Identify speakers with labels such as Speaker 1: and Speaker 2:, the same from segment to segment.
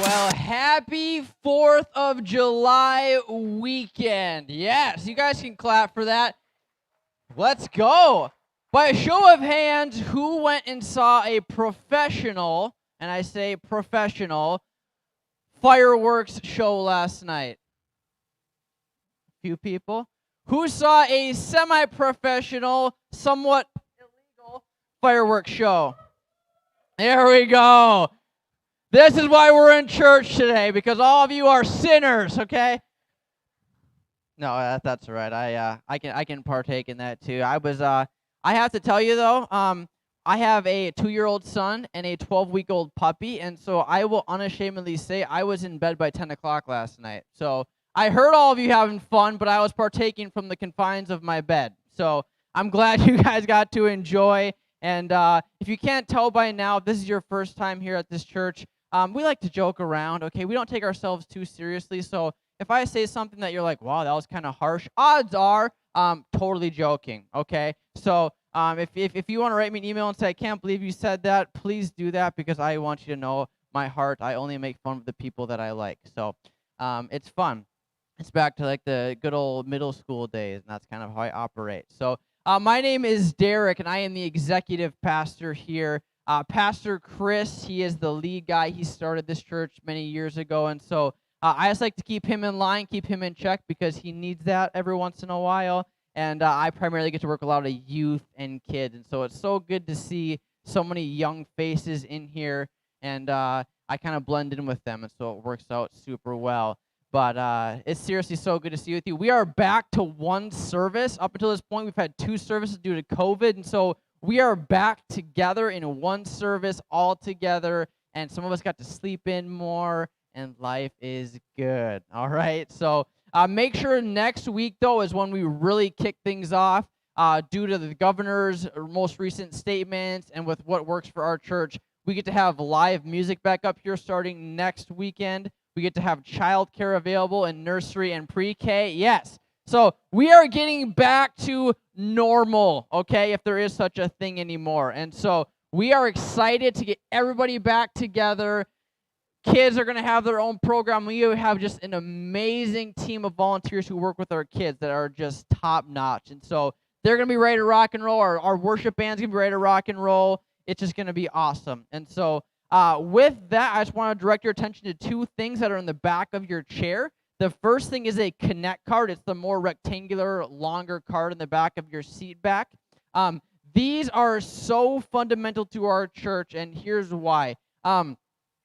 Speaker 1: Well, happy 4th of July weekend. Yes, you guys can clap for that. Let's go. By a show of hands, who went and saw a professional, and I say professional, fireworks show last night? A few people. Who saw a semi-professional, somewhat illegal fireworks show? There we go. This is why we're in church today, because all of you are sinners, okay? No, that's all right. I can partake in that too. I have to tell you though, I have a 2-year-old son and a 12-week-old puppy, and so I will unashamedly say I was in bed by 10 o'clock last night. So I heard all of you having fun, but I was partaking from the confines of my bed. So I'm glad you guys got to enjoy. And if you can't tell by now, if this is your first time here at this church, we like to joke around, okay? We don't take ourselves too seriously, so if I say something that you're like, wow, that was kind of harsh, odds are totally joking, okay? So if you want to write me an email and say, I can't believe you said that, please do that, because I want you to know my heart. I only make fun of the people that I like. So it's fun. It's back to like the good old middle school days, and that's kind of how I operate. So my name is Derek, and I am the executive pastor here. Pastor Chris, he is the lead guy. He started this church many years ago, and so I just like to keep him in line, keep him in check, because he needs that every once in a while. And I primarily get to work with a lot of youth and kids, and so it's so good to see so many young faces in here, and I kind of blend in with them, and so it works out super well. But it's seriously so good to see you with you. We are back to one service. Up until this point, we've had 2 services due to COVID, and so we are back together in one service all together, and some of us got to sleep in more, and life is good. All right, so make sure next week, though, is when we really kick things off. Due to the governor's most recent statements and with what works for our church, we get to have live music back up here starting next weekend. We get to have childcare available in nursery and pre-K. Yes. So we are getting back to normal, okay, if there is such a thing anymore. And so we are excited to get everybody back together. Kids are going to have their own program. We have just an amazing team of volunteers who work with our kids that are just top-notch. And so they're going to be ready to rock and roll. Our worship band's going to be ready to rock and roll. It's just going to be awesome. And so with that, I just want to direct your attention to 2 things that are in the back of your chair. The first thing is a Connect card. It's the more rectangular, longer card in the back of your seat back. These are so fundamental to our church, and here's why.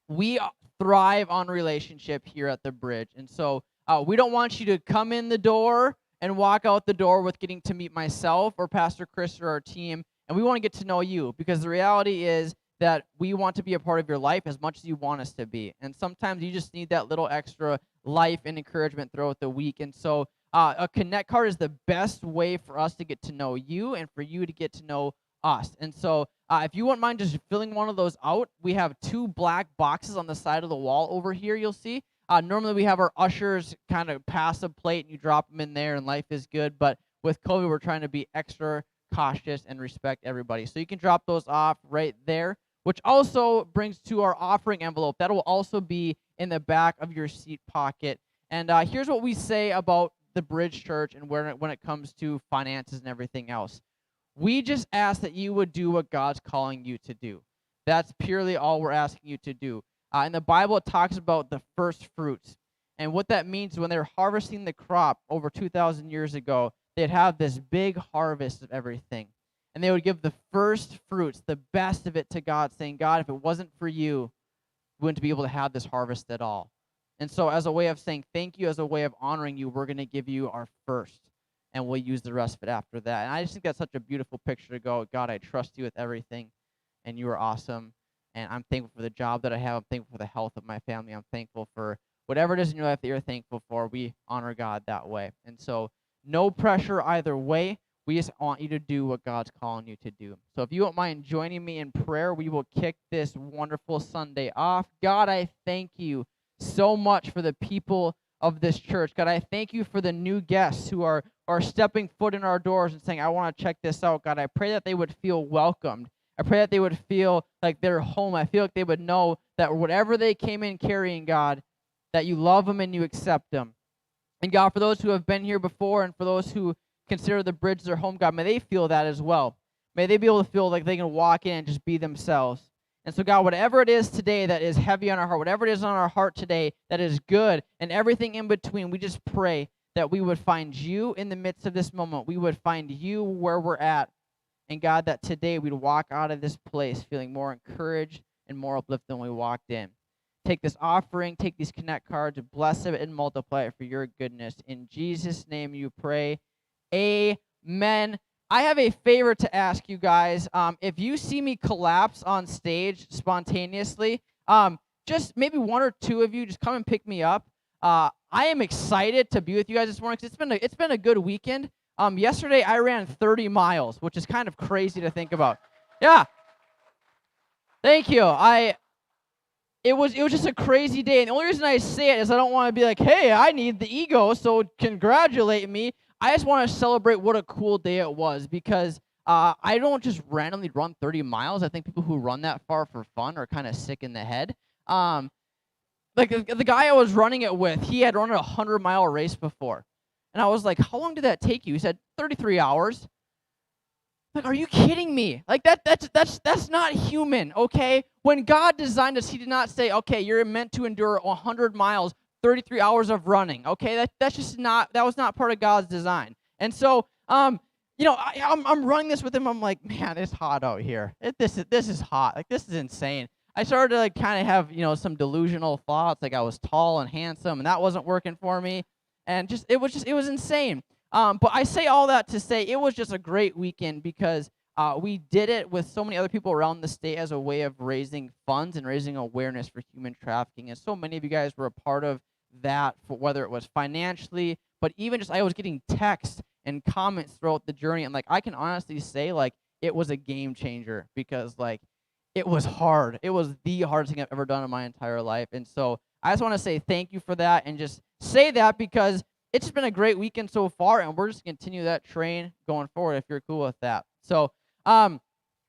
Speaker 1: We thrive on relationship here at the Bridge. And so we don't want you to come in the door and walk out the door with getting to meet myself or Pastor Chris or our team, and we want to get to know you, because the reality is that we want to be a part of your life as much as you want us to be. And sometimes you just need that little extra life and encouragement throughout the week. And so a Connect card is the best way for us to get to know you and for you to get to know us. And so if you wouldn't mind just filling one of those out, we have 2 black boxes on the side of the wall over here, you'll see. Normally we have our ushers kind of pass a plate and you drop them in there and life is good. But with COVID, we're trying to be extra cautious and respect everybody. So you can drop those off right there, which also brings to our offering envelope. That will also be in the back of your seat pocket. And here's what we say about the Bridge Church and when it comes to finances and everything else. We just ask that you would do what God's calling you to do. That's purely all we're asking you to do. In the Bible, it talks about the first fruits. And what that means, when they're harvesting the crop over 2,000 years ago, they'd have this big harvest of everything. And they would give the first fruits, the best of it, to God, saying, God, if it wasn't for you, we wouldn't be able to have this harvest at all. And so as a way of saying thank you, as a way of honoring you, we're going to give you our first, and we'll use the rest of it after that. And I just think that's such a beautiful picture to go, God, I trust you with everything, and you are awesome. And I'm thankful for the job that I have. I'm thankful for the health of my family. I'm thankful for whatever it is in your life that you're thankful for. We honor God that way. And so no pressure either way. We just want you to do what God's calling you to do. So if you don't mind joining me in prayer, we will kick this wonderful Sunday off. God, I thank you so much for the people of this church. God, I thank you for the new guests who are stepping foot in our doors and saying, I want to check this out. God, I pray that they would feel welcomed. I pray that they would feel like they're home. I feel like they would know that whatever they came in carrying, God, that you love them and you accept them. And God, for those who have been here before and for those who consider the Bridge their home, God, may they feel that as well. May they be able to feel like they can walk in and just be themselves. And so, God, whatever it is today that is heavy on our heart, whatever it is on our heart today that is good, and everything in between, we just pray that we would find you in the midst of this moment. We would find you where we're at. And, God, that today we'd walk out of this place feeling more encouraged and more uplifted than we walked in. Take this offering, take these Connect cards, bless it and multiply it for your goodness. In Jesus' name you pray. Amen. I have a favor to ask you guys. If you see me collapse on stage spontaneously, just maybe 1 or 2 of you just come and pick me up. I am excited to be with you guys this morning because it's been a good weekend. Yesterday I ran 30 miles, which is kind of crazy to think about. Yeah. Thank you. It was just a crazy day, and the only reason I say it is I don't want to be like, hey, I need the ego, so congratulate me. I just want to celebrate what a cool day it was, because I don't just randomly run 30 miles. I think people who run that far for fun are kind of sick in the head. Like the guy I was running it with, he had run a 100-mile race before. And I was like, how long did that take you? He said, 33 hours. Like, are you kidding me? Like, that's not human, okay? When God designed us, he did not say, okay, you're meant to endure 100 miles, 33 hours of running, okay? That was not part of God's design. And so I'm running this with him. I'm like, man, it's hot out here. This is hot. Like, this is insane. I started to like kind of have some delusional thoughts, like I was tall and handsome, and that wasn't working for me, and it was insane. But I say all that to say it was just a great weekend because we did it with so many other people around the state as a way of raising funds and raising awareness for human trafficking, and so many of you guys were a part of that, for whether it was financially, but even just I was getting texts and comments throughout the journey, and like I can honestly say like it was a game changer because like it was hard. It was the hardest thing I've ever done in my entire life, and so I just want to say thank you for that, and just say that because it's been a great weekend so far, and we're just gonna continue that train going forward if you're cool with that. So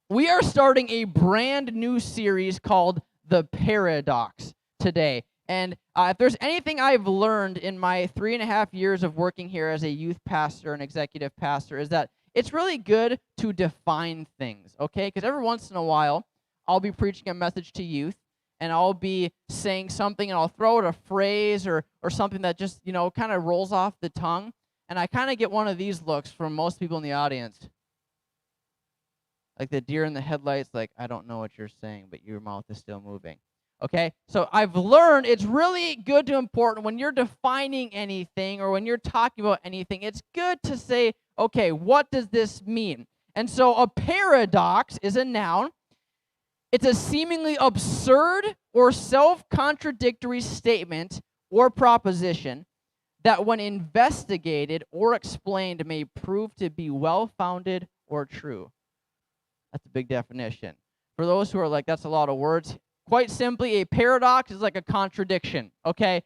Speaker 1: we are starting a brand new series called The Paradox today. And if there's anything I've learned in my 3.5 years of working here as a youth pastor and executive pastor is that it's really good to define things, okay? Because every once in a while, I'll be preaching a message to youth, and I'll be saying something, and I'll throw out a phrase or something that just, kind of rolls off the tongue, and I kind of get one of these looks from most people in the audience. Like the deer in the headlights, like, I don't know what you're saying, but your mouth is still moving. Okay, so I've learned it's really good to important when you're defining anything or when you're talking about anything, it's good to say, okay, what does this mean? And so a paradox is a noun. It's a seemingly absurd or self-contradictory statement or proposition that when investigated or explained may prove to be well-founded or true. That's a big definition. For those who are like, that's a lot of words, quite simply, a paradox is like a contradiction, okay?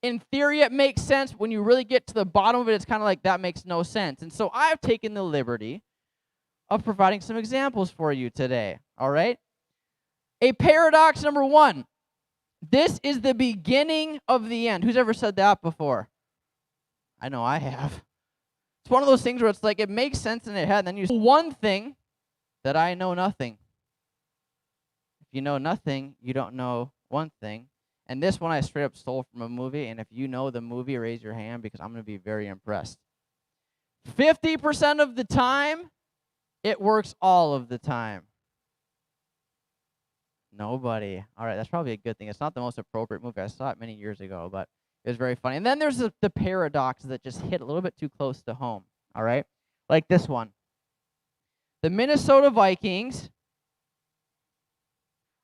Speaker 1: In theory, it makes sense. When you really get to the bottom of it, it's kind of like, that makes no sense. And so I've taken the liberty of providing some examples for you today, all right? A paradox number one. This is the beginning of the end. Who's ever said that before? I know I have. It's one of those things where it's like, it makes sense in your head, and then you say, one thing that I know nothing. If you know nothing, you don't know one thing. And this one I straight up stole from a movie, and if you know the movie, raise your hand because I'm going to be very impressed. 50% of the time, it works all of the time. Nobody. All right, that's probably a good thing. It's not the most appropriate movie. I saw it many years ago, but it was very funny. And then there's the paradoxes that just hit a little bit too close to home, all right? Like this one. The Minnesota Vikings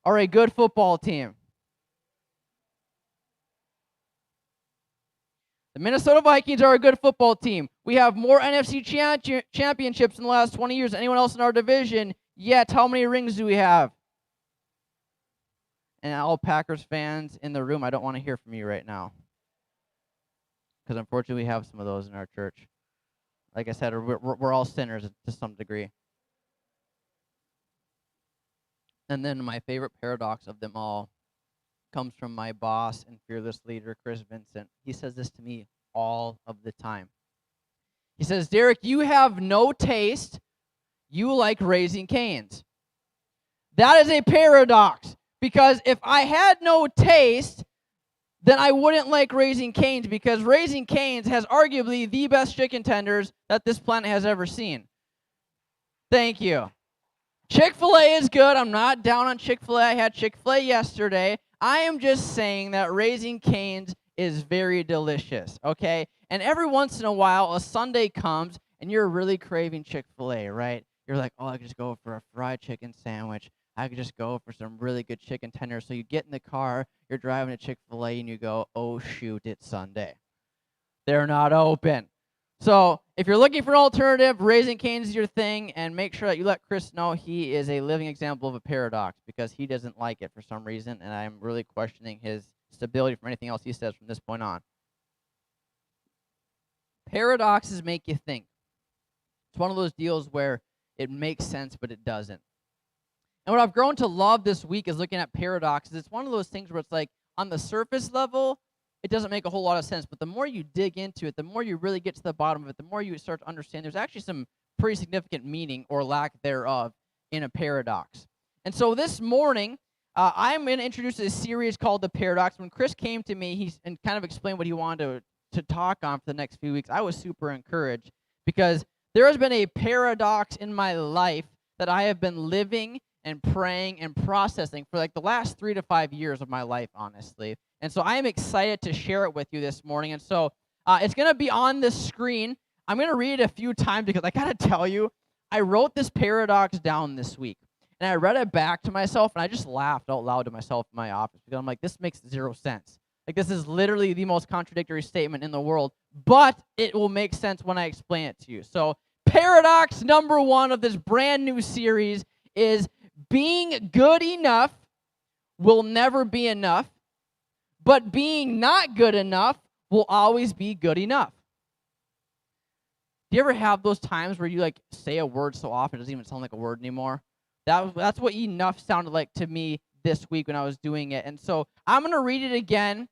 Speaker 1: are a good football team. The Minnesota Vikings are a good football team. We have more NFC championships in the last 20 years than anyone else in our division, yet how many rings do we have? And all Packers fans in the room, I don't want to hear from you right now. Because unfortunately, we have some of those in our church. Like I said, we're all sinners to some degree. And then my favorite paradox of them all comes from my boss and fearless leader, Chris Vincent. He says this to me all of the time. He says, Derek, you have no taste. You like Raising Cane's. That is a paradox. Because if I had no taste, then I wouldn't like Raising Cane's, because Raising Cane's has arguably the best chicken tenders that this planet has ever seen. Thank you. Chick-fil-A is good. I'm not down on Chick-fil-A. I had Chick-fil-A yesterday. I am just saying that Raising Cane's is very delicious, okay? And every once in a while, a Sunday comes, and you're really craving Chick-fil-A, right? You're like, oh, I could just go for a fried chicken sandwich. I could just go for some really good chicken tenders. So you get in the car, you're driving to Chick-fil-A, and you go, oh, shoot, it's Sunday. They're not open. So if you're looking for an alternative, Raising Cane's is your thing, and make sure that you let Chris know he is a living example of a paradox, because he doesn't like it for some reason, and I'm really questioning his stability from anything else he says from this point on. Paradoxes make you think. It's one of those deals where it makes sense, but it doesn't. And what I've grown to love this week is looking at paradoxes. It's one of those things where it's like, on the surface level, it doesn't make a whole lot of sense, but the more you dig into it, the more you really get to the bottom of it, the more you start to understand there's actually some pretty significant meaning or lack thereof in a paradox. And so this morning, I'm going to introduce a series called The Paradox. When Chris came to me and kind of explained what he wanted to talk on for the next few weeks, I was super encouraged, because There has been a paradox in my life that I have been living and praying and processing for like the last 3 to 5 years of my life, honestly. And so I am excited to share it with you this morning. And so it's going to be on the screen. I'm going to read it a few times because I got to tell you, I wrote this paradox down this week. And I read it back to myself, and I just laughed out loud to myself in my office because I'm like, this makes zero sense. Like, this is literally the most contradictory statement in the world, but it will make sense when I explain it to you. So, paradox number 1 of this brand new series is being good enough will never be enough, but being not good enough will always be good enough. Do you ever have those times where you like say a word so often it doesn't even sound like a word anymore? That's what enough sounded like to me this week when I was doing it. And so I'm going to read it again.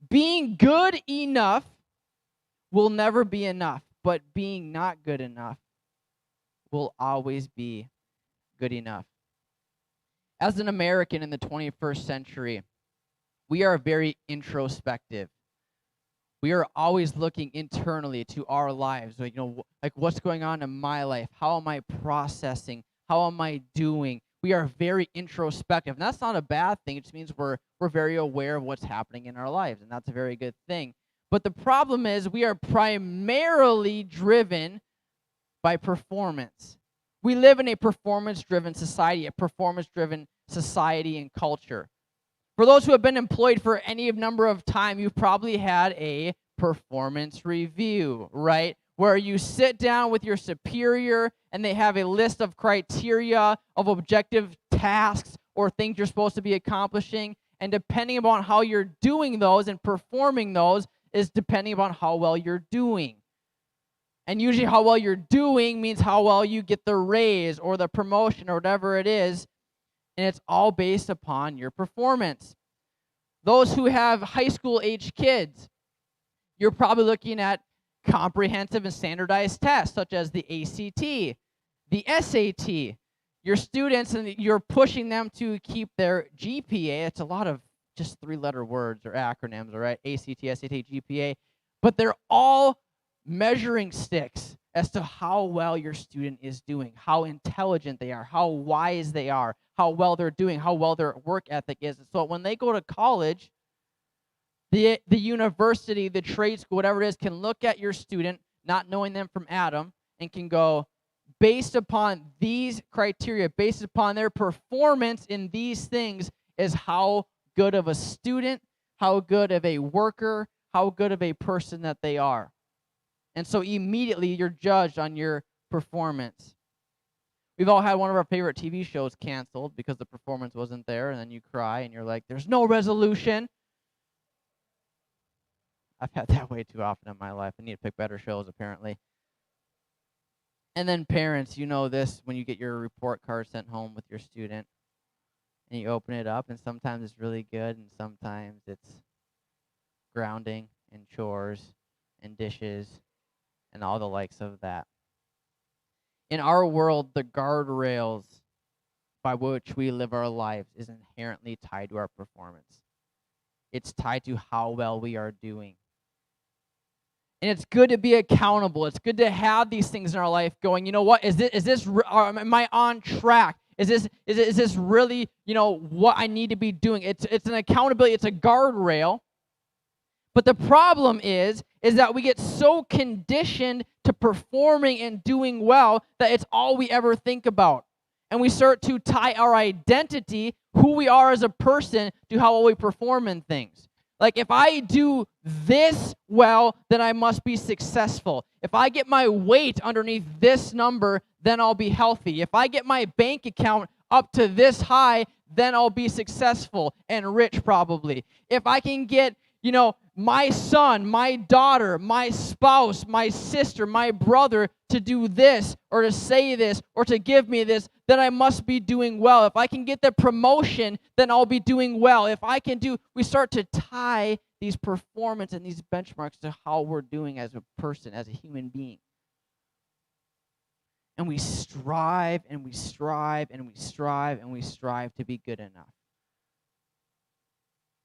Speaker 1: Being good enough will never be enough, but being not good enough will always be good enough. As an American in the 21st century, we are very introspective. We are always looking internally to our lives, like what's going on in my life? How am I processing? How am I doing? We are very introspective. And that's not a bad thing. It just means we're very aware of what's happening in our lives, and that's a very good thing. But the problem is we are primarily driven by performance. We live in a performance-driven society, and culture. For those who have been employed for any number of time, you've probably had a performance review, right? Where you sit down with your superior and they have a list of criteria of objective tasks or things you're supposed to be accomplishing. And depending upon how you're doing those and performing those is depending upon how well you're doing. And usually how well you're doing means how well you get the raise or the promotion or whatever it is. And it's all based upon your performance. Those who have high school age kids, you're probably looking at comprehensive and standardized tests such as the ACT, the SAT. Your students, and you're pushing them to keep their GPA. It's a lot of just 3-letter words or acronyms, all right? ACT, SAT, GPA. But they're all measuring sticks as to how well your student is doing, how intelligent they are, how wise they are, how well they're doing, how well their work ethic is. So when they go to college, the university, the trade school, whatever it is, can look at your student, not knowing them from Adam, and can go, based upon these criteria, based upon their performance in these things, is how good of a student, how good of a worker, how good of a person that they are. And so immediately you're judged on your performance. We've all had one of our favorite TV shows canceled because the performance wasn't there, and then you cry and you're like, there's no resolution. I've had that way too often in my life. I need to pick better shows, apparently. And then parents, you know this when you get your report card sent home with your student, and you open it up, and sometimes it's really good, and sometimes it's grounding and chores and dishes and all the likes of that. In our world, the guardrails by which we live our lives is inherently tied to our performance. It's tied to how well we are doing. And it's good to be accountable. It's good to have these things in our life going, you know what, am I on track? Is this really, what I need to be doing? It's an accountability, it's a guardrail. But the problem is that we get so conditioned to performing and doing well that it's all we ever think about. And we start to tie our identity, who we are as a person, to how well we perform in things. Like, if I do this well, then I must be successful. If I get my weight underneath this number, then I'll be healthy. If I get my bank account up to this high, then I'll be successful and rich probably. If I can get, my son, my daughter, my spouse, my sister, my brother to do this or to say this or to give me this, then I must be doing well. If I can get the promotion, then I'll be doing well. We start to tie these performance and these benchmarks to how we're doing as a person, as a human being. And we strive and we strive and we strive and we strive to be good enough.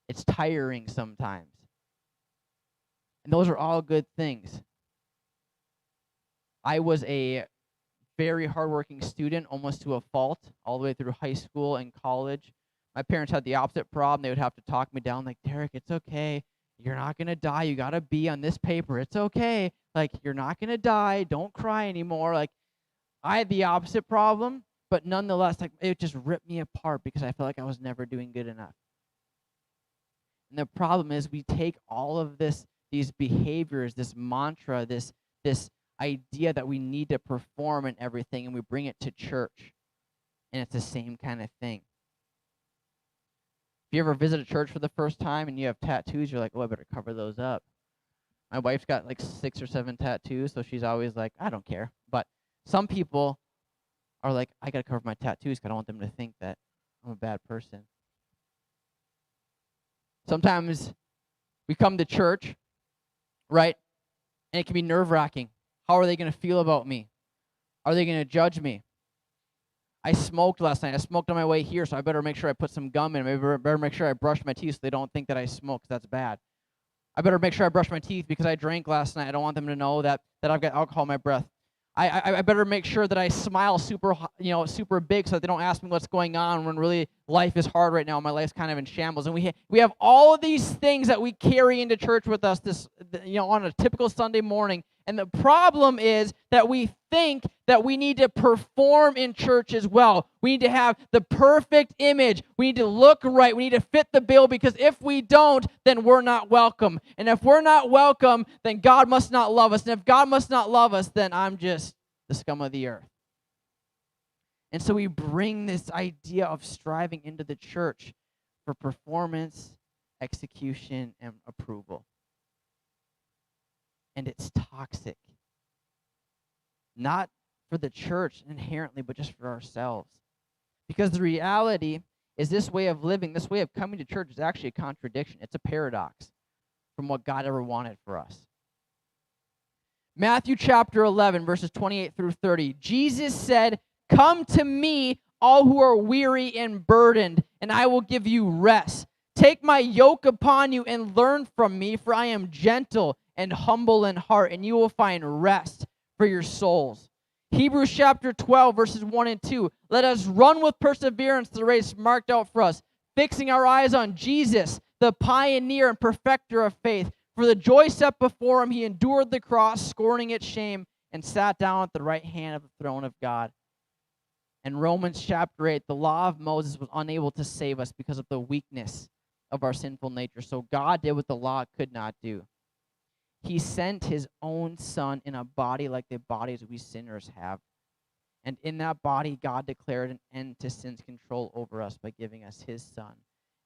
Speaker 1: It's tiring sometimes. And those are all good things. I was a very hardworking student, almost to a fault, all the way through high school and college. My parents had the opposite problem. They would have to talk me down, like, Derek, it's okay. You're not going to die. You got to be on this paper. It's okay. Like, you're not going to die. Don't cry anymore. Like, I had the opposite problem, but nonetheless, like, it just ripped me apart because I felt like I was never doing good enough. And the problem is we take all of these behaviors, this mantra, this idea that we need to perform and everything, and we bring it to church. And it's the same kind of thing. If you ever visit a church for the first time and you have tattoos, you're like, oh, I better cover those up. My wife's got like 6 or 7 tattoos, so she's always like, I don't care. But some people are like, I got to cover my tattoos because I don't want them to think that I'm a bad person. Sometimes we come to church, right, and it can be nerve-wracking. How are they going to feel about me? Are they going to judge me? I smoked last night. I smoked on my way here, so I better make sure I put some gum in. Maybe I better make sure I brush my teeth so they don't think that I smoke, 'cause that's bad. I better make sure I brush my teeth because I drank last night. I don't want them to know that I've got alcohol in my breath. I better make sure that I smile super big so that they don't ask me what's going on when really life is hard right now. My life's kind of in shambles. And we have all of these things that we carry into church with us on a typical Sunday morning. And the problem is that we think that we need to perform in church as well. We need to have the perfect image. We need to look right. We need to fit the bill, because if we don't, then we're not welcome. And if we're not welcome, then God must not love us. And if God must not love us, then I'm just the scum of the earth. And so we bring this idea of striving into the church for performance, execution, and approval. And it's toxic. Not for the church inherently, but just for ourselves. Because the reality is this way of living, this way of coming to church is actually a contradiction. It's a paradox from what God ever wanted for us. Matthew chapter 11, verses 28 through 30. Jesus said, "Come to me, all who are weary and burdened, and I will give you rest. Take my yoke upon you and learn from me, for I am gentle and humble in heart, and you will find rest for your souls." Hebrews chapter 12, verses 1 and 2. Let us run with perseverance the race marked out for us, fixing our eyes on Jesus, the pioneer and perfecter of faith. For the joy set before him, he endured the cross, scorning its shame, and sat down at the right hand of the throne of God. In Romans chapter 8, the law of Moses was unable to save us because of the weakness of our sinful nature. So God did what the law could not do. He sent his own son in a body like the bodies we sinners have. And in that body, God declared an end to sin's control over us by giving us his son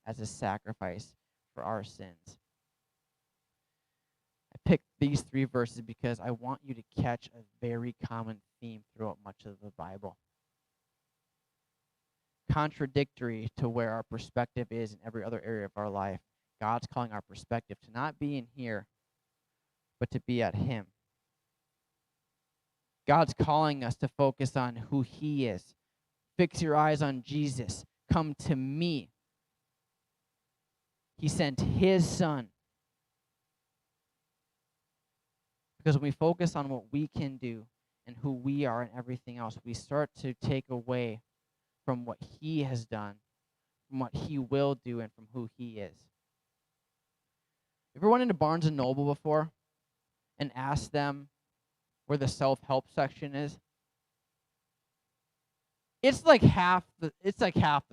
Speaker 1: as a sacrifice for our sins. I picked these 3 verses because I want you to catch a very common theme throughout much of the Bible. Contradictory to where our perspective is in every other area of our life, God's calling our perspective to not be in here, but to be at him. God's calling us to focus on who he is. Fix your eyes on Jesus. Come to me. He sent his son. Because when we focus on what we can do and who we are and everything else, we start to take away from what he has done, from what he will do, and from who he is. You ever went into Barnes & Noble before and asked them where the self-help section is? It's like half the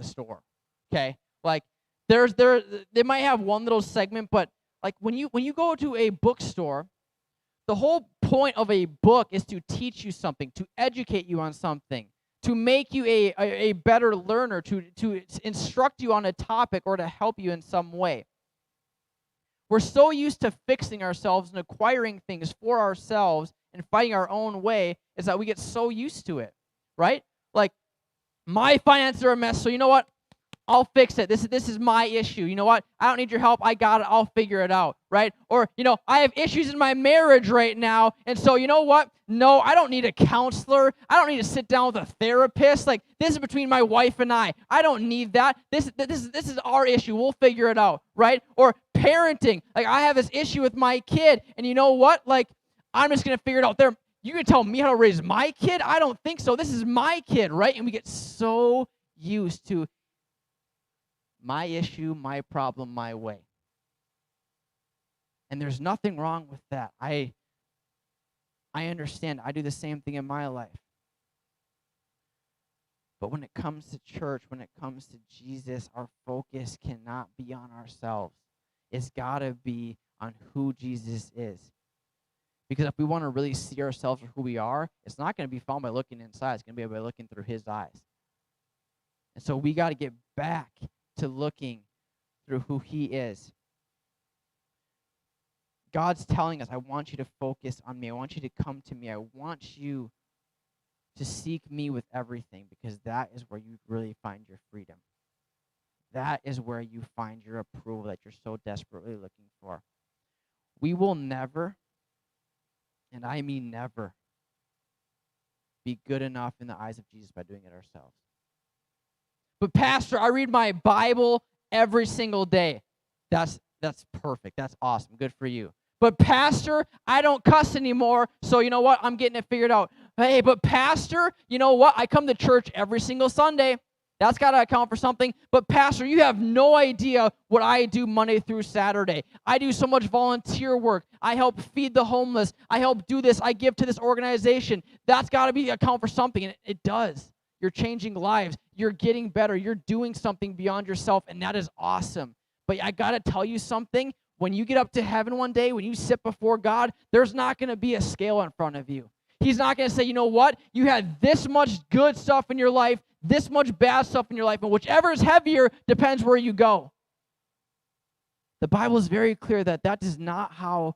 Speaker 1: store. Okay? Like they might have one little segment, but like when you go to a bookstore, the whole point of a book is to teach you something, to educate you on something, to make you a better learner, to instruct you on a topic or to help you in some way. We're so used to fixing ourselves and acquiring things for ourselves and fighting our own way is that we get so used to it, right? Like, my finances are a mess, so you know what? I'll fix it. This is my issue. You know what? I don't need your help. I got it. I'll figure it out, right? Or, I have issues in my marriage right now, and so you know what? No, I don't need a counselor. I don't need to sit down with a therapist. Like, this is between my wife and I. I don't need that. This is our issue. We'll figure it out, right? Or parenting. Like, I have this issue with my kid, and you know what? Like, I'm just going to figure it out. You can tell me how to raise my kid? I don't think so. This is my kid, right? And we get so used to my issue, my problem, my way. And there's nothing wrong with that. I understand. I do the same thing in my life. But when it comes to church, when it comes to Jesus, our focus cannot be on ourselves. It's got to be on who Jesus is. Because if we want to really see ourselves for who we are, it's not going to be found by looking inside. It's going to be by looking through his eyes. And so we got to get back to looking through who he is. God's telling us, I want you to focus on me. I want you to come to me. I want you to seek me with everything, because that is where you really find your freedom. That is where you find your approval that you're so desperately looking for. We will never, and I mean never, be good enough in the eyes of Jesus by doing it ourselves. But Pastor, I read my Bible every single day. That's perfect. That's awesome. Good for you. But Pastor, I don't cuss anymore, so you know what? I'm getting it figured out. Hey, but Pastor, you know what? I come to church every single Sunday. That's got to account for something. But Pastor, you have no idea what I do Monday through Saturday. I do so much volunteer work. I help feed the homeless. I help do this. I give to this organization. That's got to be account for something, and it does. You're changing lives. You're getting better. You're doing something beyond yourself, and that is awesome. But I got to tell you something. When you get up to heaven one day, when you sit before God, there's not going to be a scale in front of you. He's not going to say, you know what? You had this much good stuff in your life, this much bad stuff in your life, and whichever is heavier depends where you go. The Bible is very clear that that is not how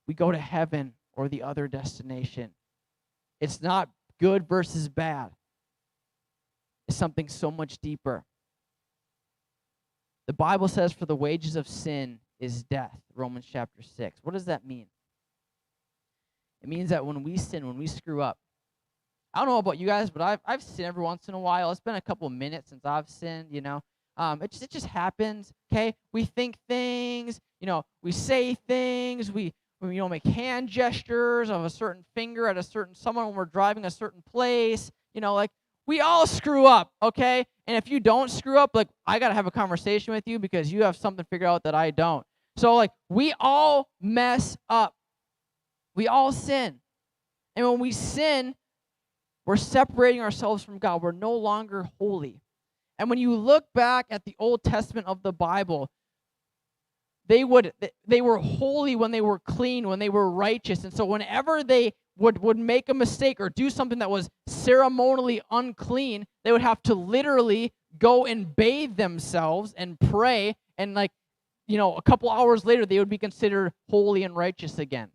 Speaker 1: we go to heaven or the other destination. It's not good versus bad. It's something so much deeper. The Bible says, for the wages of sin is death, Romans chapter 6. What does that mean? It means that when we sin, when we screw up, I don't know about you guys, but I've sinned every once in a while. It's been a couple of minutes since I've sinned, you know. It just happens, okay? We think things, you know, we say things, we make hand gestures of a certain finger at a certain someone when we're driving a certain place, you know, like we all screw up, okay? And if you don't screw up, like, I got to have a conversation with you because you have something figured out that I don't. So, like, we all mess up. We all sin. And when we sin, we're separating ourselves from God. We're no longer holy. And when you look back at the Old Testament of the Bible, they were holy when they were clean, when they were righteous. And so whenever they would make a mistake or do something that was ceremonially unclean, they would have to literally go and bathe themselves and pray, and, like, you know, a couple hours later they would be considered holy and righteous again.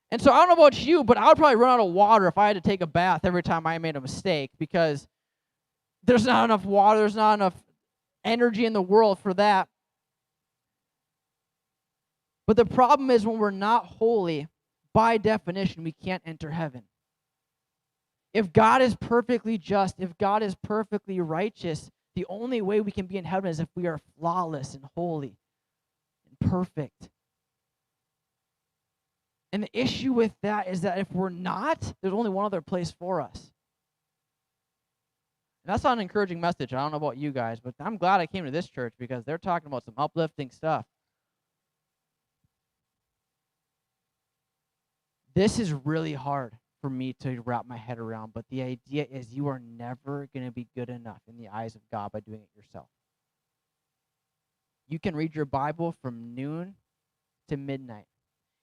Speaker 1: And so I don't know about you, but I would probably run out of water if I had to take a bath every time I made a mistake, because there's not enough water, there's not enough energy in the world for that. But the problem is, when we're not holy, by definition, we can't enter heaven. If God is perfectly just, if God is perfectly righteous, the only way we can be in heaven is if we are flawless and holy and perfect. And the issue with that is that if we're not, there's only one other place for us. And that's not an encouraging message. I don't know about you guys, but I'm glad I came to this church because they're talking about some uplifting stuff. This is really hard for me to wrap my head around, but the idea is you are never going to be good enough in the eyes of God by doing it yourself. You can read your Bible from noon to midnight.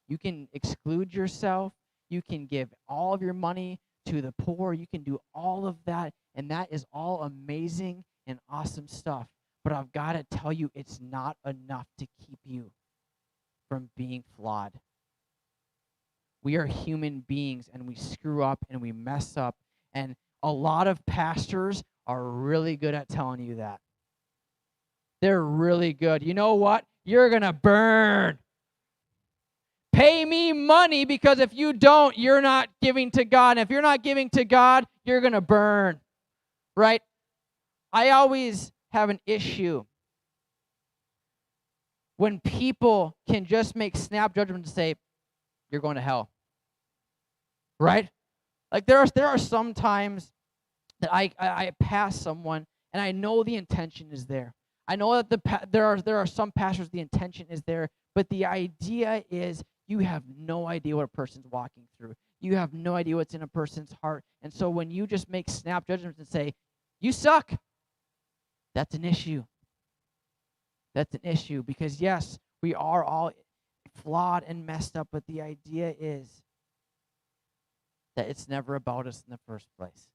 Speaker 1: You can exclude yourself. You can give all of your money to the poor. You can do all of that, and that is all amazing and awesome stuff. But I've got to tell you, it's not enough to keep you from being flawed. We are human beings, and we screw up and we mess up. And a lot of pastors are really good at telling you that. They're really good. You know what? You're going to burn. Pay me money, because if you don't, you're not giving to God. And if you're not giving to God, you're going to burn. Right? I always have an issue when people can just make snap judgments and say, you're going to hell. right? Like there are some times that I pass someone and I know the intention is there. I know that there are some pastors the intention is there, but the idea is you have no idea what a person's walking through. You have no idea what's in a person's heart. And so when you just make snap judgments and say, "You suck," that's an issue. That's an issue because yes, we are all flawed and messed up, but the idea is that it's never about us in the first place.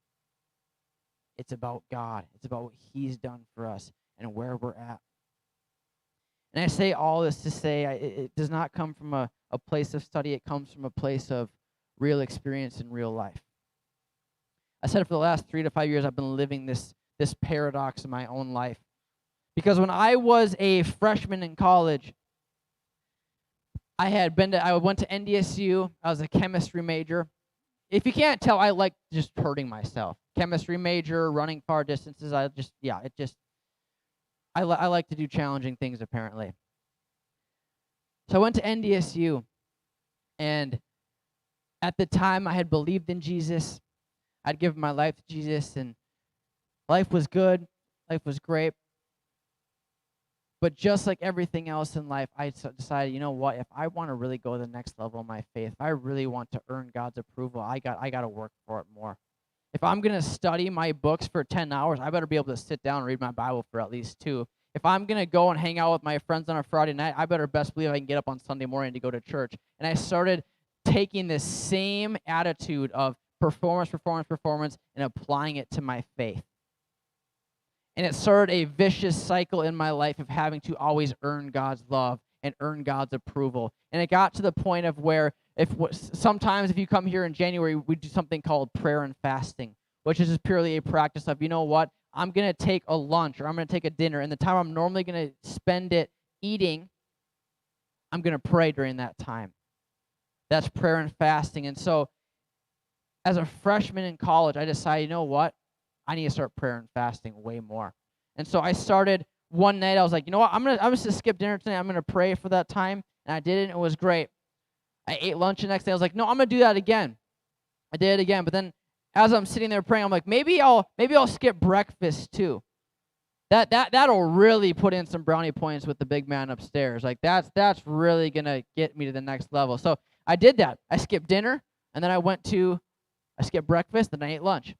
Speaker 1: It's about God. It's about what He's done for us and where we're at. And I say all this to say it does not come from a place of study. It comes from a place of real experience in real life. I said for the last 3 to 5 years, I've been living this paradox in my own life. Because when I was a freshman in college, I went to NDSU. I was a chemistry major. If you can't tell, I like just hurting myself. Chemistry major, running far distances. I like to do challenging things, apparently. So I went to NDSU, and at the time I had believed in Jesus. I'd given my life to Jesus, and life was good. Life was great. But just like everything else in life, I decided, you know what? If I want to really go to the next level of my faith, if I really want to earn God's approval, I got to work for it more. If I'm going to study my books for 10 hours, I better be able to sit down and read my Bible for at least 2. If I'm going to go and hang out with my friends on a Friday night, I better best believe I can get up on Sunday morning to go to church. And I started taking this same attitude of performance, and applying it to my faith. And it started a vicious cycle in my life of having to always earn God's love and earn God's approval. And it got to the point of where sometimes if you come here in January, we do something called prayer and fasting, which is just purely a practice of, you know what, I'm going to take a lunch or I'm going to take a dinner, and the time I'm normally going to spend it eating, I'm going to pray during that time. That's prayer and fasting. And so as a freshman in college, I decided, you know what, I need to start prayer and fasting way more. And so I started one night. I was like, you know what? I'm just gonna skip dinner tonight. I'm gonna pray for that time, and I did it. And it was great. I ate lunch the next day. I was like, no, I'm gonna do that again. I did it again. But then, as I'm sitting there praying, I'm like, maybe I'll skip breakfast too. That'll really put in some brownie points with the big man upstairs. Like that's really gonna get me to the next level. So I did that. I skipped dinner, and then I skipped breakfast, and I ate lunch.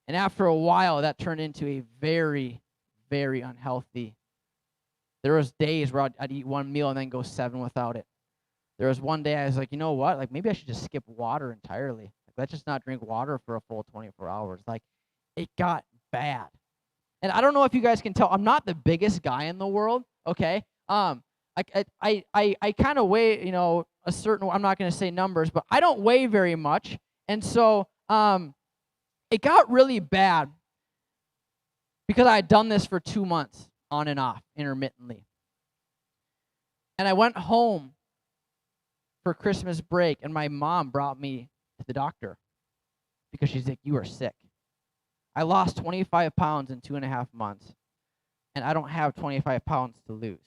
Speaker 1: And after a while, that turned into a very, very unhealthy. There was days where I'd eat one meal and then go 7 without it. There was one day I was like, you know what? Like maybe I should just skip water entirely. Like, let's just not drink water for a full 24 hours. Like it got bad. And I don't know if you guys can tell, I'm not the biggest guy in the world. Okay. I kind of weigh, a certain. I'm not going to say numbers, but I don't weigh very much, and so it got really bad because I had done this for 2 months on and off intermittently. And I went home for Christmas break, and my mom brought me to the doctor because she's like, you are sick. I lost 25 pounds in 2.5 months, and I don't have 25 pounds to lose.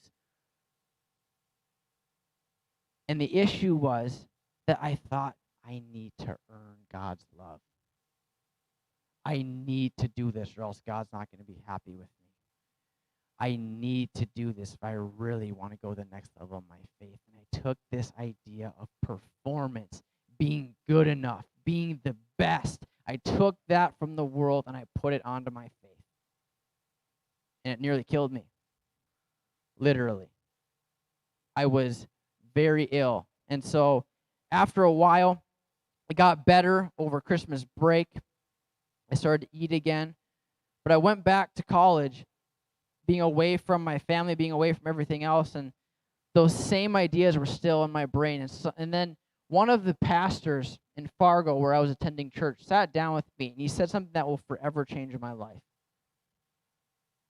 Speaker 1: And the issue was that I thought I need to earn God's love. I need to do this or else God's not going to be happy with me. I need to do this if I really want to go to the next level of my faith. And I took this idea of performance, being good enough, being the best. I took that from the world and I put it onto my faith. And it nearly killed me. Literally. I was very ill. And so after a while, it got better over Christmas break. I started to eat again, but I went back to college, being away from my family, being away from everything else, and those same ideas were still in my brain. And then one of the pastors in Fargo, where I was attending church, sat down with me, and he said something that will forever change my life.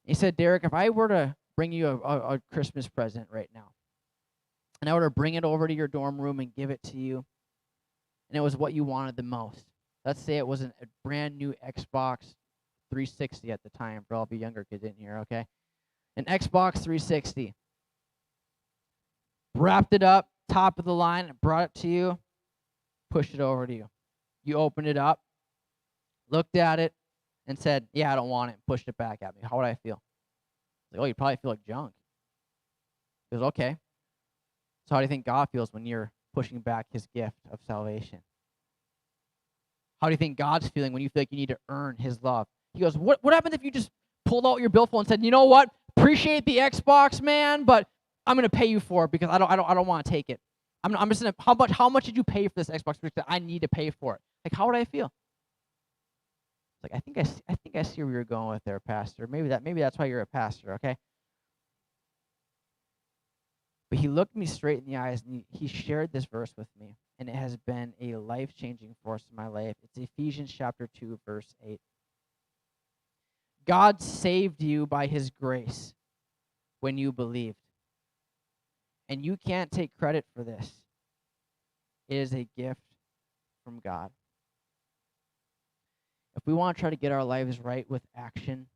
Speaker 1: He said, Derek, if I were to bring you a Christmas present right now, and I were to bring it over to your dorm room and give it to you, and it was what you wanted the most. Let's say it was a brand new Xbox 360 at the time, for all of you younger kids in here, okay? An Xbox 360. Wrapped it up, top of the line, and brought it to you. pushed it over to you. You opened it up, looked at it, and said, yeah, I don't want it, and pushed it back at me. How would I feel? Like, oh, you'd probably feel like junk. He goes, okay. So how do you think God feels when you're pushing back his gift of salvation? How do you think God's feeling when you feel like you need to earn his love? He goes, what happens if you just pulled out your billfold and said, you know what? Appreciate the Xbox, man, but I'm going to pay you for it because I don't want to take it. I'm just going to, how much did you pay for this Xbox? Because I need to pay for it. Like, how would I feel? Like, I think I see where you're going with there, Pastor. Maybe that's why you're a pastor, okay? But he looked me straight in the eyes, and he shared this verse with me, and it has been a life-changing force in my life. It's Ephesians chapter 2, verse 8. God saved you by his grace when you believed. And you can't take credit for this. It is a gift from God. If we want to try to get our lives right with action,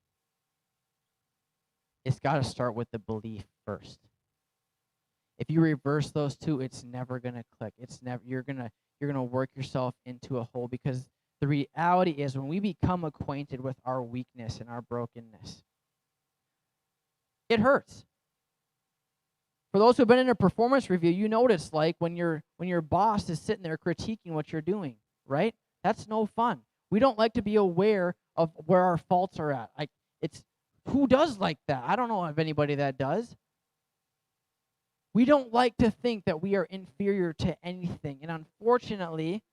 Speaker 1: it's got to start with the belief first. If you reverse those two, it's never going to click. You're going to work yourself into a hole, because the reality is when we become acquainted with our weakness and our brokenness, it hurts. For those who have been in a performance review, you know what it's like when your boss is sitting there critiquing what you're doing, right? That's no fun. We don't like to be aware of where our faults are at. Who does like that? I don't know of anybody that does. We don't like to think that we are inferior to anything, and unfortunately,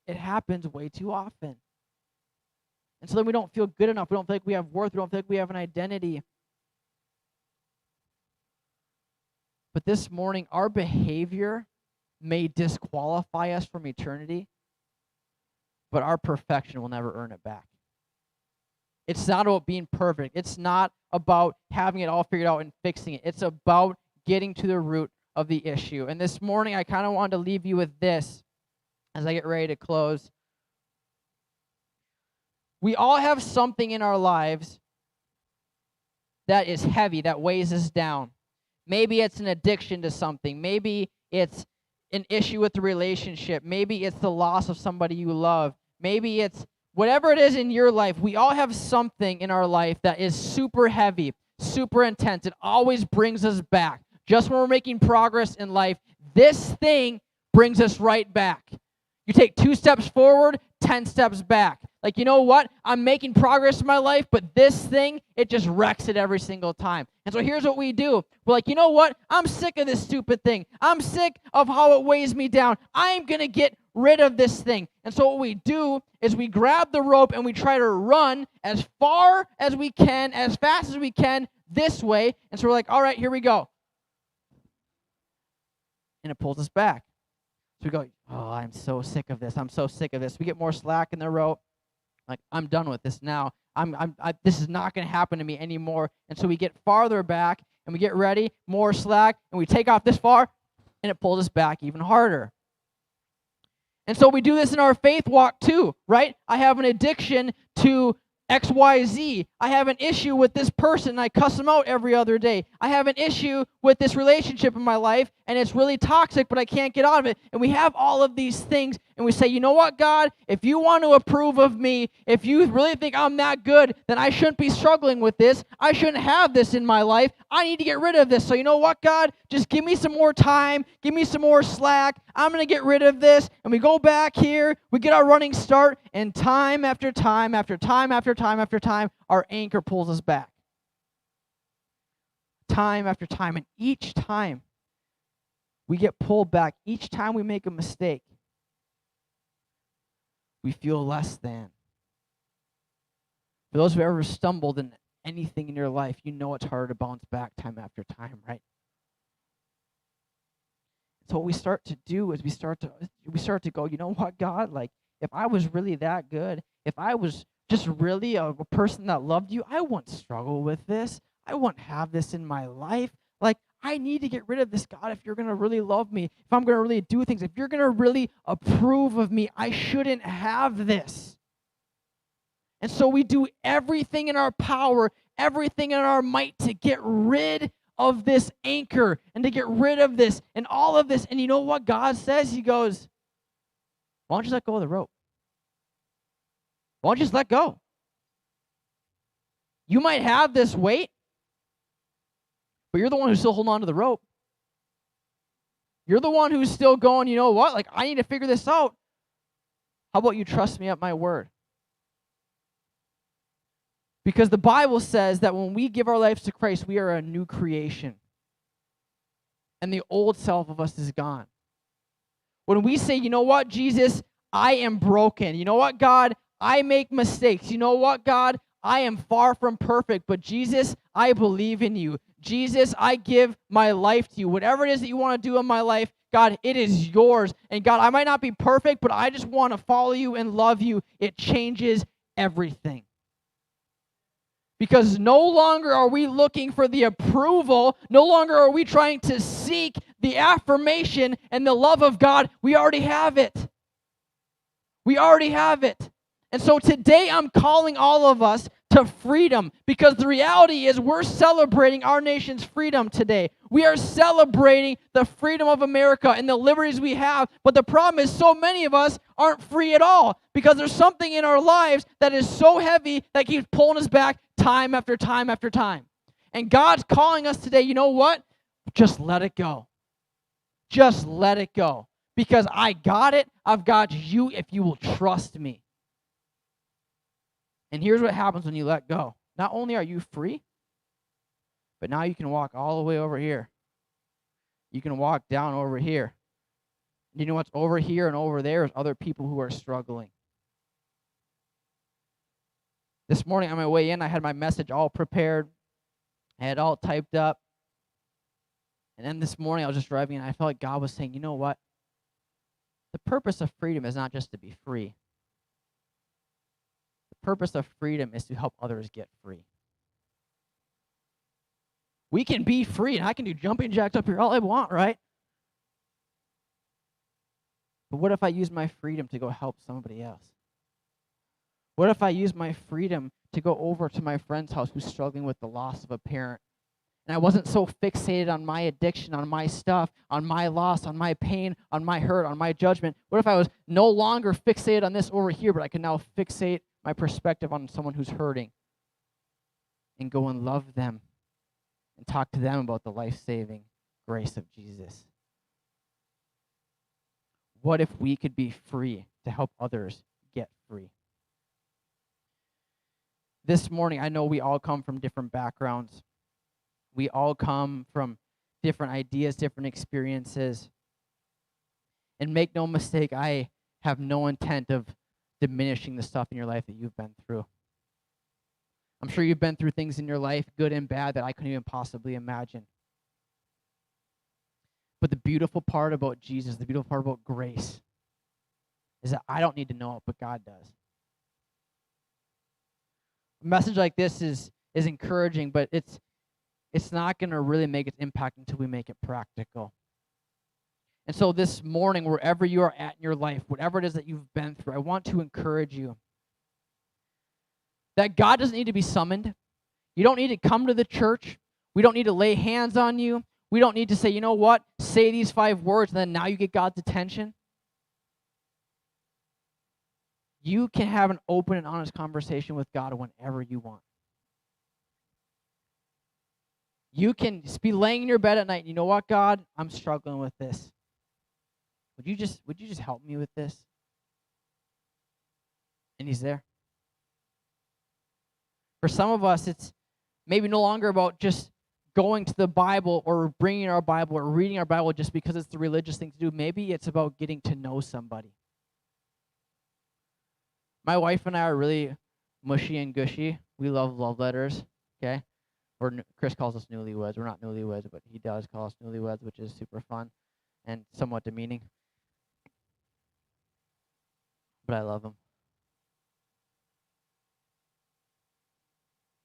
Speaker 1: it happens way too often. And so then we don't feel good enough. We don't feel like we have worth. We don't feel like we have an identity. But this morning, our behavior may disqualify us from eternity, but our perfection will never earn it back. It's not about being perfect. It's not about having it all figured out and fixing it. It's about getting to the root of the issue. And this morning, I kind of wanted to leave you with this as I get ready to close. We all have something in our lives that is heavy, that weighs us down. Maybe it's an addiction to something. Maybe it's an issue with the relationship. Maybe it's the loss of somebody you love. Maybe it's whatever it is in your life. We all have something in our life that is super heavy, super intense. It always brings us back. Just when we're making progress in life, this thing brings us right back. You take 2 steps forward, 10 steps back. Like, you know what? I'm making progress in my life, but this thing, it just wrecks it every single time. And so here's what we do. We're like, you know what? I'm sick of this stupid thing. I'm sick of how it weighs me down. I'm going to get rid of this thing. And so what we do is we grab the rope and we try to run as far as we can, as fast as we can, this way. And so we're like, all right, here we go. And it pulls us back. So we go, oh, I'm so sick of this. I'm so sick of this. We get more slack in the rope. Like, I'm done with this now. This is not going to happen to me anymore. And so we get farther back, and we get ready, more slack, and we take off this far, and it pulls us back even harder. And so we do this in our faith walk too, right? I have an addiction to XYZ. I have an issue with this person, and I cuss them out every other day. I have an issue with this relationship in my life, and it's really toxic, but I can't get out of it. And we have all of these things, and we say, you know what, God? If you want to approve of me, if you really think I'm that good, then I shouldn't be struggling with this. I shouldn't have this in my life. I need to get rid of this. So you know what, God? Just give me some more time. Give me some more slack. I'm going to get rid of this. And we go back here. We get our running start, and time after time after time after time after time, our anchor pulls us back. Time after time. And each time we get pulled back, each time we make a mistake, we feel less than. For those who have ever stumbled in anything in your life, you know it's hard to bounce back time after time, right? So what we start to do is we start to go, you know what, God? Like, if I was really that good, if I was just really a person that loved you, I wouldn't struggle with this. I wouldn't have this in my life. Like, I need to get rid of this, God, if you're going to really love me, if I'm going to really do things, if you're going to really approve of me, I shouldn't have this. And so we do everything in our power, everything in our might to get rid of this anchor and to get rid of this and all of this. And you know what God says? He goes, Why don't you let go of the rope? Why don't you just let go? You might have this weight, but you're the one who's still holding on to the rope. You're the one who's still going, you know what? Like, I need to figure this out. How about you trust me at my word? Because the Bible says that when we give our lives to Christ, we are a new creation. And the old self of us is gone. When we say, you know what, Jesus, I am broken. You know what, God, I make mistakes. You know what, God, I am far from perfect. But Jesus, I believe in you. Jesus, I give my life to you. Whatever it is that you want to do in my life, God, it is yours. And God, I might not be perfect, but I just want to follow you and love you. It changes everything. Because no longer are we looking for the approval, no longer are we trying to seek the affirmation and the love of God. We already have it. We already have it. And so today I'm calling all of us to freedom, because the reality is we're celebrating our nation's freedom today. We are celebrating the freedom of America and the liberties we have, but the problem is so many of us aren't free at all, because there's something in our lives that is so heavy that keeps pulling us back time after time after time. And God's calling us today, you know what? Just let it go. Just let it go. Because I got it. I've got you if you will trust me. And here's what happens when you let go. Not only are you free, but now you can walk all the way over here. You can walk down over here. You know what's over here and over there is other people who are struggling. This morning on my way in, I had my message all prepared. I had it all typed up. And then this morning I was just driving and I felt like God was saying, you know what? The purpose of freedom is not just to be free. The purpose of freedom is to help others get free. We can be free, and I can do jumping jacks up here all I want, right? But what if I use my freedom to go help somebody else? What if I use my freedom to go over to my friend's house who's struggling with the loss of a parent? And I wasn't so fixated on my addiction, on my stuff, on my loss, on my pain, on my hurt, on my judgment. What if I was no longer fixated on this over here, but I can now fixate my perspective on someone who's hurting and go and love them and talk to them about the life-saving grace of Jesus? What if we could be free to help others get free? This morning, I know we all come from different backgrounds. We all come from different ideas, different experiences. And make no mistake, I have no intent of diminishing the stuff in your life that you've been through. I'm sure you've been through things in your life, good and bad, that I couldn't even possibly imagine. But the beautiful part about Jesus, the beautiful part about grace, is that I don't need to know it, but God does. A message like this is encouraging, but it's not going to really make its impact until we make it practical. And so this morning, wherever you are at in your life, whatever it is that you've been through, I want to encourage you that God doesn't need to be summoned. You don't need to come to the church. We don't need to lay hands on you. We don't need to say, you know what, say these 5 words, and then now you get God's attention. You can have an open and honest conversation with God whenever you want. You can be laying in your bed at night, and you know what, God, I'm struggling with this. Would you just help me with this? And he's there. For some of us, it's maybe no longer about just going to the Bible or bringing our Bible or reading our Bible just because it's the religious thing to do. Maybe it's about getting to know somebody. My wife and I are really mushy and gushy. We love letters, okay? Chris calls us newlyweds. We're not newlyweds, but he does call us newlyweds, which is super fun and somewhat demeaning. But I love him.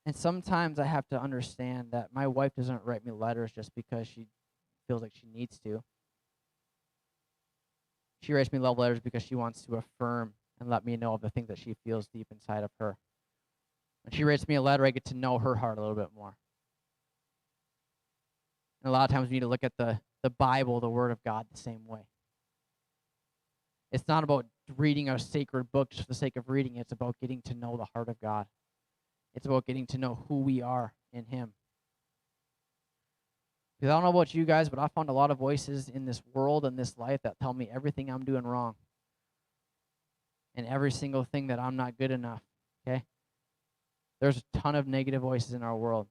Speaker 1: And sometimes I have to understand that my wife doesn't write me letters just because she feels like she needs to. She writes me love letters because she wants to affirm and let me know of the things that she feels deep inside of her. When she writes me a letter, I get to know her heart a little bit more. And a lot of times we need to look at the Bible, the Word of God, the same way. It's not about reading a sacred book just for the sake of reading. It's about getting to know the heart of God. It's about getting to know who we are in Him. Because I don't know about you guys, but I found a lot of voices in this world and this life that tell me everything I'm doing wrong. And every single thing that I'm not good enough. Okay? There's a ton of negative voices in our world.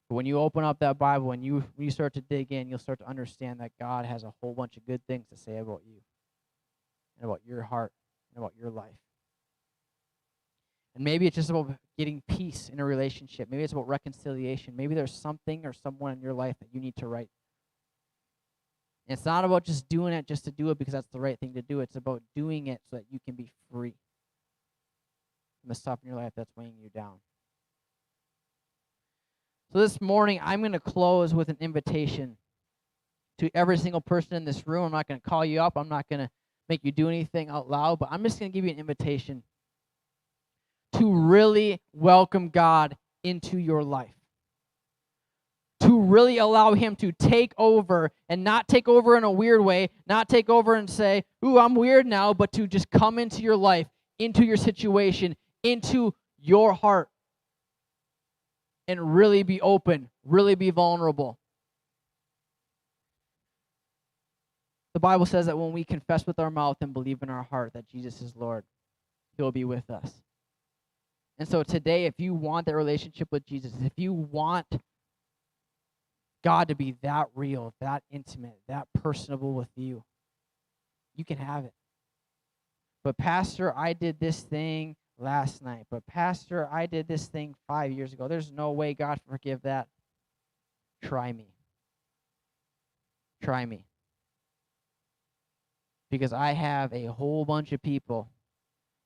Speaker 1: But when you open up that Bible and when you start to dig in, you'll start to understand that God has a whole bunch of good things to say about you and about your heart and about your life. And maybe it's just about getting peace in a relationship. Maybe it's about reconciliation. Maybe there's something or someone in your life that you need to right. And it's not about just doing it just to do it because that's the right thing to do. It's about doing it so that you can be free from the stuff in your life that's weighing you down. So this morning, I'm going to close with an invitation to every single person in this room. I'm not going to call you up. I'm not going to make you do anything out loud, but I'm just going to give you an invitation to really welcome God into your life. To really allow Him to take over, and not take over in a weird way, not take over and say, ooh, I'm weird now, but to just come into your life, into your situation, into your heart, and really be open, really be vulnerable. The Bible says that when we confess with our mouth and believe in our heart that Jesus is Lord, He'll be with us. And so today, if you want that relationship with Jesus, if you want God to be that real, that intimate, that personable with you, you can have it. But Pastor, I did this thing last night. But Pastor, I did this thing 5 years ago. There's no way God can forgive that. Try me. Try me. Because I have a whole bunch of people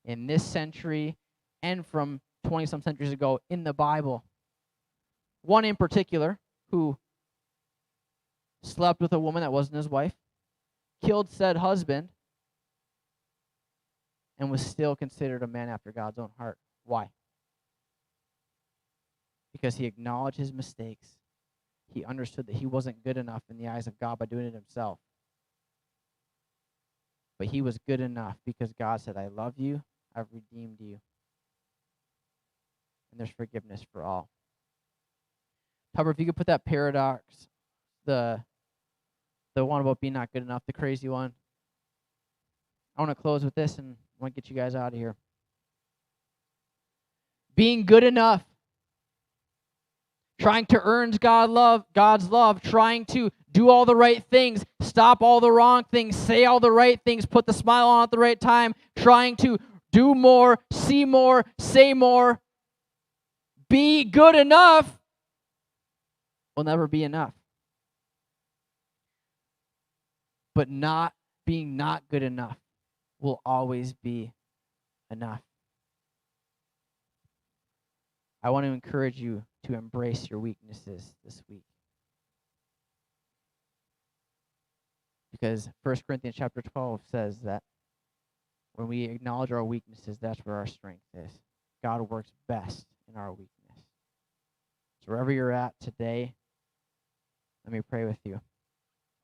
Speaker 1: in this century and from 20-some centuries ago in the Bible. One in particular who slept with a woman that wasn't his wife, killed said husband, and was still considered a man after God's own heart. Why? Because he acknowledged his mistakes. He understood that he wasn't good enough in the eyes of God by doing it himself. But he was good enough because God said, I love you, I've redeemed you. And there's forgiveness for all. Tupper, if you could put that paradox, the one about being not good enough, the crazy one. I want to close with this, and I want to get you guys out of here. Being good enough. Trying to earn God's love, trying to do all the right things, stop all the wrong things, say all the right things, put the smile on at the right time, trying to do more, see more, say more. Be good enough will never be enough. But not being not good enough will always be enough. I want to encourage you to embrace your weaknesses this week. Because 1 Corinthians chapter 12 says that when we acknowledge our weaknesses, that's where our strength is. God works best in our weakness. So wherever you're at today, let me pray with you.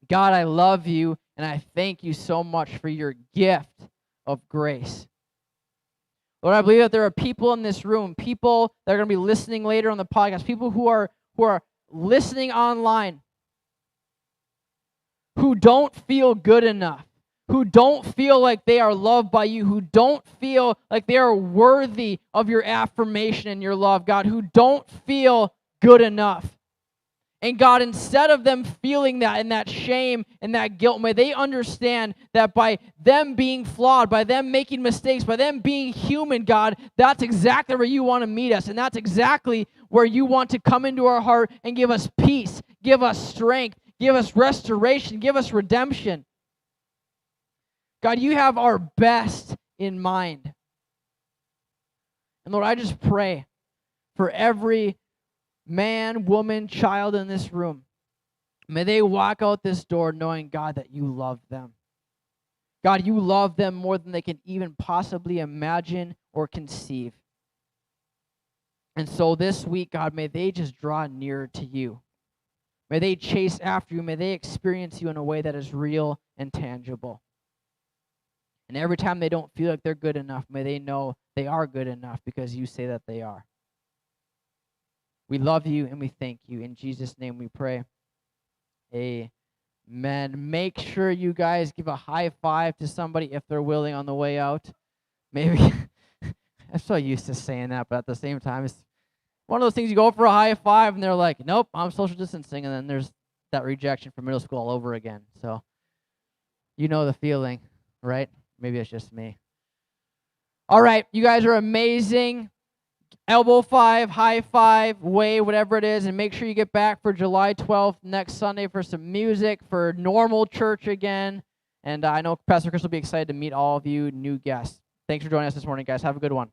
Speaker 1: God, I love you, and I thank you so much for your gift of grace. Lord, I believe that there are people in this room, people that are going to be listening later on the podcast, people who are listening online, who don't feel good enough, who don't feel like they are loved by you, who don't feel like they are worthy of your affirmation and your love, God, who don't feel good enough. And God, instead of them feeling that and that shame and that guilt, may they understand that by them being flawed, by them making mistakes, by them being human, God, that's exactly where you want to meet us. And that's exactly where you want to come into our heart and give us peace, give us strength, give us restoration, give us redemption. God, you have our best in mind. And Lord, I just pray for every man, woman, child in this room. May they walk out this door knowing, God, that you love them. God, you love them more than they can even possibly imagine or conceive. And so this week, God, may they just draw nearer to you. May they chase after you. May they experience you in a way that is real and tangible. And every time they don't feel like they're good enough, may they know they are good enough because you say that they are. We love you and we thank you. In Jesus' name we pray. Amen. Make sure you guys give a high five to somebody if they're willing on the way out. Maybe I'm so used to saying that, but at the same time, it's one of those things you go for a high five and they're like, nope, I'm social distancing. And then there's that rejection from middle school all over again. So you know the feeling, right? Maybe it's just me. All right, you guys are amazing. Elbow five, high five, wave, whatever it is, and make sure you get back for July 12th next Sunday for some music, for normal church again. And I know Pastor Chris will be excited to meet all of you new guests. Thanks for joining us this morning, guys. Have a good one.